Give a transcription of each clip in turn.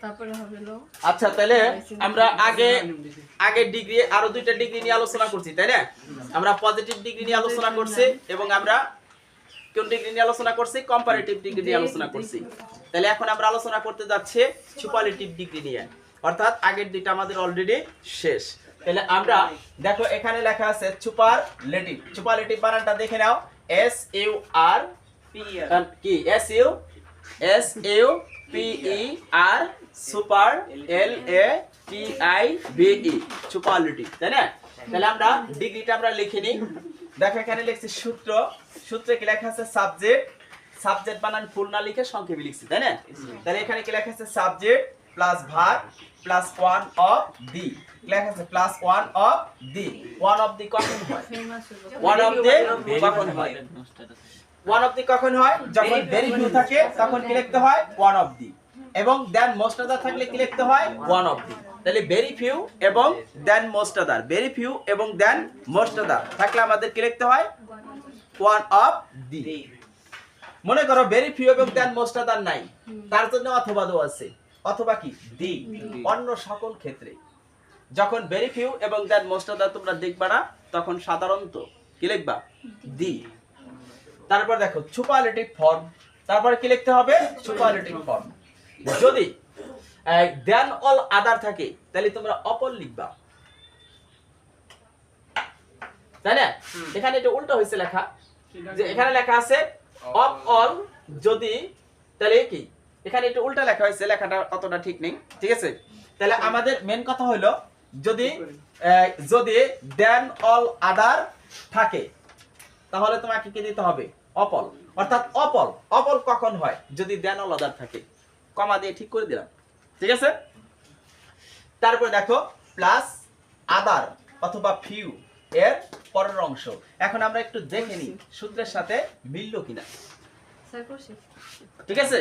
তারপরে হবে লো। আচ্ছা তাহলে আমরা আগে ডিগ্রি আরো দুইটা ডিগ্রি নিয়ে আলোচনা করছি তাই না? আমরা পজিটিভ ডিগ্রি নিয়ে আলোচনা করছি এবং আমরা কোন ডিগ্রি নিয়ে আলোচনা করছি? কম্পারেটিভ ডিগ্রি নিয়ে আলোচনা করছি। তাহলে এখন আমরা আলোচনা করতে যাচ্ছি সুপারলেটিভ ডিগ্রি নিয়ে, অর্থাৎ আগের দুইটা আমাদের অলরেডি শেষ। তাহলে আমরা দেখো এখানে লেখা আছে সুপারলেটিভ। সুপারলেটিভ বানানটা দেখে নাও, এস ইউ আর পি কি S U P E R super L A T I V E superlative তাই না? তাহলে আমরা ডিগ্রিটা আমরা লিখে নিই। দেখো এখানে লিখছি সূত্রে কি লেখা আছে? সাবজেক্ট বানান ফুল না লিখে সংক্ষেপে লিখছি তাই না? তাহলে এখানে কি লেখা আছে? Subject plus verb plus one of the লেখা আছে plus one of the. One of the কখন হয়? ওয়ান অফ দি কখন হয়? ওয়ান অফ দি কখন হয়? যখন ভেরি ফিউ থাকে তখন কি লিখতে হয়? One of the. এবং দেন মোস্ট আদার থাকলে কি লিখতে হয়? One of the. তাহলে ভেরি ফিউ এবং দেন মোস্ট আদার, ভেরি ফিউ এবং দেন মোস্ট আদার থাকলে আমাদের কি লিখতে হয়? One of the. মনে করো ভেরি ফিউ এবং দেন মোস্ট আদার নাই, তার জন্য অথবা দো আছে। অথবা কি? দি। অন্য সকল ক্ষেত্রে যখন ভেরি ফিউ এবং দেন মোস্ট আদার তোমরা দেখবা না, তখন সাধারণত কি লিখবা? দি। তারপর দেখো সুপারলেটিভ ফর্ম, তারপর কি লিখতে হবে? Superlative form. যদি দেন অল আদার থাকে তাহলে তোমরা অপর লিখবা তাই না? এখানে এটা উল্টো হয়েছে লেখা, যে এখানে লেখা আছে অফ অল, যদি তাহলে কি এখানে এটা উল্টা লেখা হয়েছে, লেখাটা অতটা ঠিক নেই, ঠিক আছে? তাহলে আমাদের মেন কথা হলো যদি দেন অল আদার থাকে তাহলে তোমাকে কি দিতে হবে? অপল। অর্থাৎ অপল কখন হয়? যদি দেন অল আদার থাকে। কমা দিয়ে ঠিক করে দিলাম, ঠিক আছে? তারপরে দেখো প্লাস আদার অথবা ফিউ এর পরের অংশ। এখন আমরা একটু দেখে নিই সূত্রের সাথে মিলল কিনা, ঠিক আছে?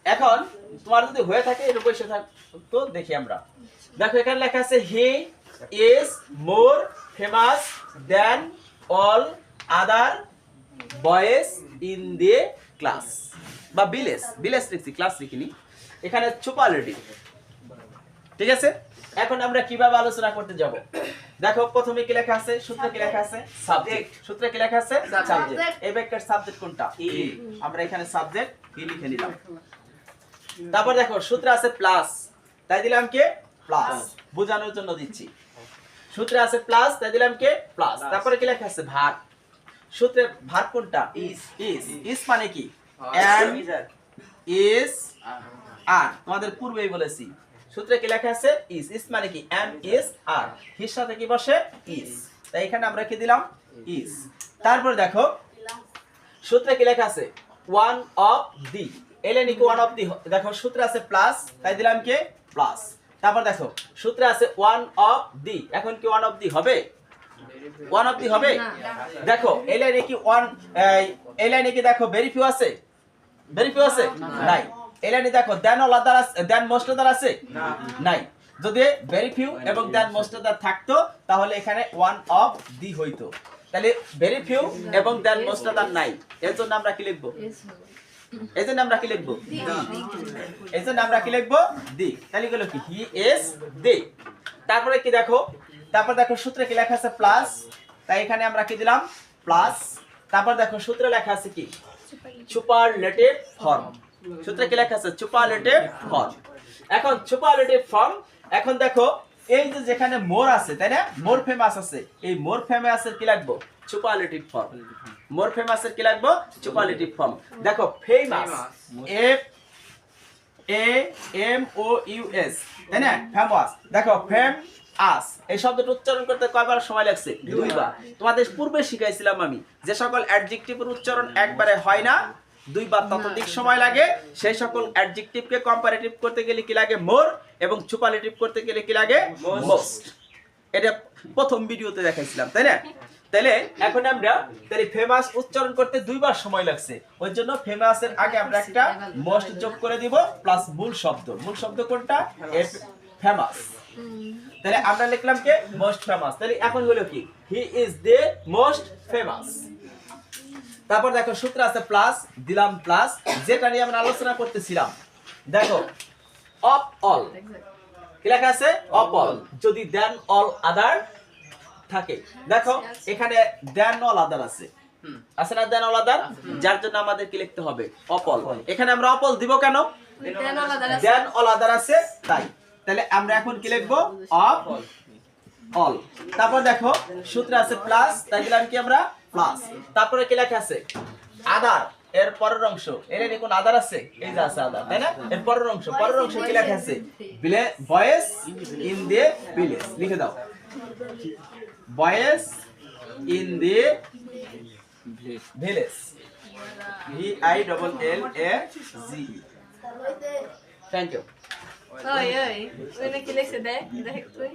এখন তোমার যদি হয়ে থাকে এর বসে তো দেখি আমরা। দেখো এখানে লেখা আছে he is more famous than all other boys in the class, বা ভিলেজ লিখছি, ক্লাস লিখিনি। এখানে সুপারলেটিভ, ঠিক আছে? এখন আমরা কিভাবে আলোচনা করতে যাব? দেখো প্রথমে কি লেখা আছে? সূত্রে কি লেখা আছে? সাবজেক্ট। সূত্রে কি লেখা আছে? সাবজেক্ট। এই ব্যাকের সাবজেক্ট কোনটা? ই। আমরা এখানে সাবজেক্ট ই লিখে নিলাম। তারপর দেখো সূত্রে আছে প্লাস, তাই দিলাম কে? প্লাস। বোঝানোর জন্য দিচ্ছি। সূত্রে আছে প্লাস, তাই দিলাম কে? প্লাস। তারপরে কি লেখা আছে? ভার্ব। সূত্রে ভার্ব কোনটা? ইজ মানে কি? এম ইজ আর। তোমাদের পূর্বেই বলেছি সূত্রে কি লেখা আছে? ইজ মানে কি? এম ইজ আর। হির সাথে কি বসে? ইজ। তাই এখানে আমরা কি দিলাম? ইজ। তারপর দেখো সূত্রে কি লেখা আছে? One of the. এলে নাকি ওয়ান অফ দি। দেখো সূত্রে আছে প্লাস, তাই দিলাম কে? প্লাস। তারপর দেখো সূত্রে আছে ওয়ান অফ দি, এখন কি ওয়ান অফ দি হবে? ওয়ান অফ দি হবে? দেখো এই লাইনে কি এই লাইনে কি দেখো ভেরি ফিউ আছে? ভেরি ফিউ আছে? নাই। এই লাইনে দেখো দেন অল আদার আছে, দেন মোস্ট আদার আছে? নাই। যদি ভেরি ফিউ এবং দেন মোস্ট আদার থাকতো তাহলে এখানে ওয়ান অফ দি হইতো। তাহলে ভেরি ফিউ এবং দেন মোস্ট আদার নাই, এর জন্য আমরা কি লিখবো? এই জন্য আমরা কি লিখবো? দি। এই জন্য আমরা কি লিখবো? দি। তাহলে গেল কি? He is the. তারপরে কি দেখো? তারপর দেখো সূত্রে কি লেখা আছে? প্লাস, তাই এখানে আমরা কি দিলাম? প্লাস। তারপর দেখো সূত্রে লেখা আছে কি? Superlative form. সূত্রে কি লেখা আছে? Superlative form. এখন সুপারলেটিভ ফর্ম, এখন দেখো এই যে যেখানে মোর আছে তাই না? মোর ফেমাস আছে, এই মোর ফেমাসের কি লাগবো? Superlative form. মোর ফেমাসের কি লাগবো? Superlative form. দেখো famous, F A M O U S, তাই না? ফেমাস। দেখো ফেম আস, এই শব্দটা উচ্চারণ করতে কয়বার সময় লাগছে? দুইবার। তোমাদের পূর্বে শিখাইছিলাম আমি যে সকল অ্যাডজেক্টিভের উচ্চারণ একবারে হয় না, দুইবার ততোধিক সময় লাগে। সেই সকল অ্যাডজেক্টিভকে কম্পারেটিভ করতে গেলে কি লাগে? মোর, এবং সুপারলেটিভ করতে গেলে কি লাগে? মোস্ট। এটা প্রথম ভিডিওতে দেখাইছিলাম, তাই না? তাহলে এখন আমরা তাহলে ফেমাস উচ্চারণ করতে দুইবার সময় লাগছে, ওই জন্য ফেমাসের আগে আমরা একটা মোস্ট যোগ করে দিব প্লাস মূল শব্দ। মূল শব্দ কোনটা? ফেমাস। তাহলে আমরা লিখলাম কে? Most famous. তাহলে এখন হলো কি? He is the most famous. তারপর দেখো সূত্র আছে প্লাস, দিলাম প্লাস, যেটা নিয়ে আমরা আলোচনা করতেছিলাম। দেখো অফ অল, কি লেখা আছে? অফ অল, যদি দেন অল আদার থাকে। দেখো এখানে দেন অল আদার আছে, আছে না দেন অল আদার, যার জন্য আমাদের কি লিখতে হবে? Of all. এখানে আমরা অফ অল দিব কেন? দেন অল আদার আছে তাই। তাহলে আমরা এখন কি লিখবো? Of all. তারপর দেখো সূত্রে আছে প্লাস, তাই দিলাম কি আমরা? প্লাস। তারপরে কি লেখা আছে? আদার, এর পরের অংশ, এর কোন আদার আছে? এই যে আছে আদার, তাই না? এর পরের অংশ, পরের অংশ কি লেখা আছে? বয়েস ইন দি ভিলেজ, লিখে দাও। Boys in the village, VILLAG। Thank you. Oi, oi. Oi, naquele que você der tudo.